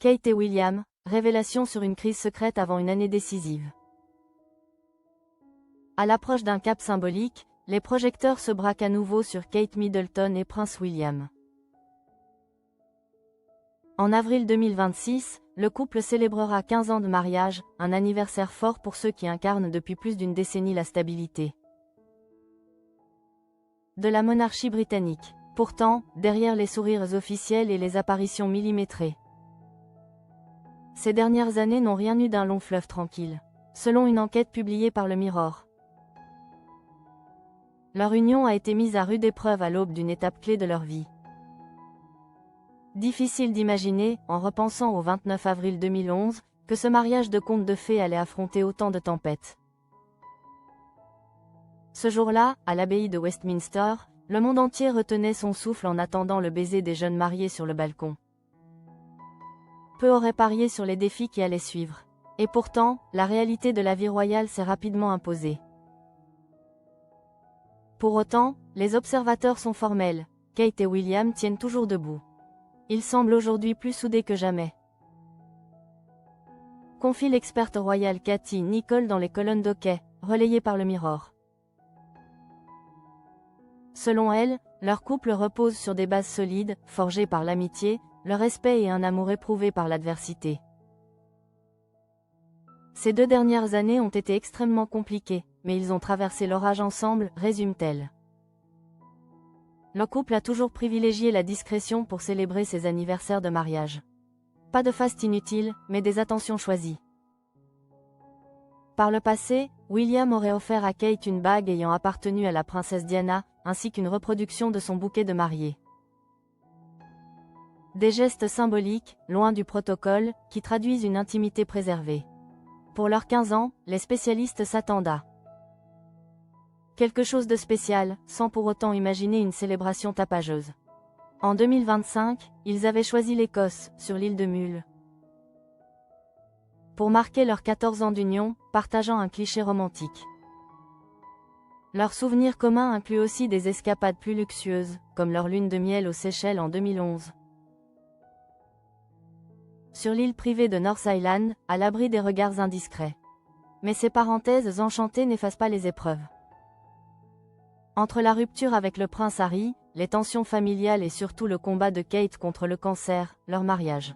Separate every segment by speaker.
Speaker 1: Kate et William, révélation sur une crise secrète avant une année décisive. À l'approche d'un cap symbolique, les projecteurs se braquent à nouveau sur Kate Middleton et Prince William. En avril 2026, le couple célébrera 15 ans de mariage, un anniversaire fort pour ceux qui incarnent depuis plus d'une décennie la stabilité de la monarchie britannique. Pourtant, derrière les sourires officiels et les apparitions millimétrées, ces dernières années n'ont rien eu d'un long fleuve tranquille. Selon une enquête publiée par le Mirror, leur union a été mise à rude épreuve à l'aube d'une étape clé de leur vie. Difficile d'imaginer, en repensant au 29 avril 2011, que ce mariage de conte de fées allait affronter autant de tempêtes. Ce jour-là, à l'abbaye de Westminster, le monde entier retenait son souffle en attendant le baiser des jeunes mariés sur le balcon. Peu auraient parié sur les défis qui allaient suivre. Et pourtant, la réalité de la vie royale s'est rapidement imposée. Pour autant, les observateurs sont formels, Kate et William tiennent toujours debout. Ils semblent aujourd'hui plus soudés que jamais. Confie l'experte royale Katie Nicholl dans les colonnes d'Hockey, relayées par le Mirror. Selon elle, leur couple repose sur des bases solides, forgées par l'amitié, le respect et un amour éprouvé par l'adversité. Ces 2 dernières années ont été extrêmement compliquées, mais ils ont traversé l'orage ensemble, résume-t-elle. Le couple a toujours privilégié la discrétion pour célébrer ses anniversaires de mariage. Pas de faste inutile, mais des attentions choisies. Par le passé, William aurait offert à Kate une bague ayant appartenu à la princesse Diana, ainsi qu'une reproduction de son bouquet de mariée. Des gestes symboliques, loin du protocole, qui traduisent une intimité préservée. Pour leurs 15 ans, les spécialistes s'attendent à quelque chose de spécial, sans pour autant imaginer une célébration tapageuse. En 2025, ils avaient choisi l'Écosse, sur l'île de Mull, pour marquer leurs 14 ans d'union, partageant un cliché romantique. Leurs souvenirs communs incluent aussi des escapades plus luxueuses, comme leur lune de miel aux Seychelles en 2011. Sur l'île privée de North Island, à l'abri des regards indiscrets. Mais ces parenthèses enchantées n'effacent pas les épreuves. Entre la rupture avec le prince Harry, les tensions familiales et surtout le combat de Kate contre le cancer, leur mariage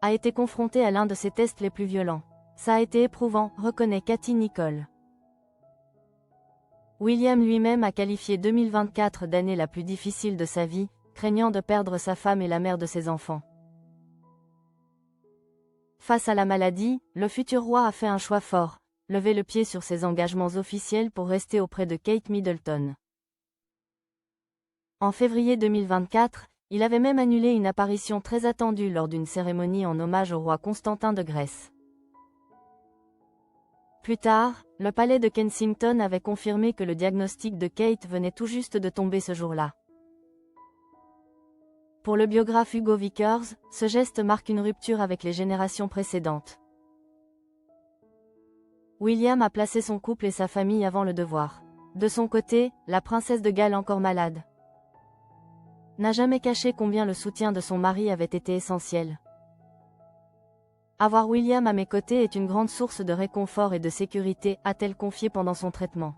Speaker 1: a été confronté à l'un de ses tests les plus violents. Ça a été éprouvant, reconnaît Katie Nicholl. William lui-même a qualifié 2024 d'année la plus difficile de sa vie, craignant de perdre sa femme et la mère de ses enfants. Face à la maladie, le futur roi a fait un choix fort, lever le pied sur ses engagements officiels pour rester auprès de Kate Middleton. En février 2024, il avait même annulé une apparition très attendue lors d'une cérémonie en hommage au roi Constantin de Grèce. Plus tard, le palais de Kensington avait confirmé que le diagnostic de Kate venait tout juste de tomber ce jour-là. Pour le biographe Hugo Vickers, ce geste marque une rupture avec les générations précédentes. William a placé son couple et sa famille avant le devoir. De son côté, la princesse de Galles, encore malade, n'a jamais caché combien le soutien de son mari avait été essentiel. Avoir William à mes côtés est une grande source de réconfort et de sécurité, a-t-elle confié pendant son traitement.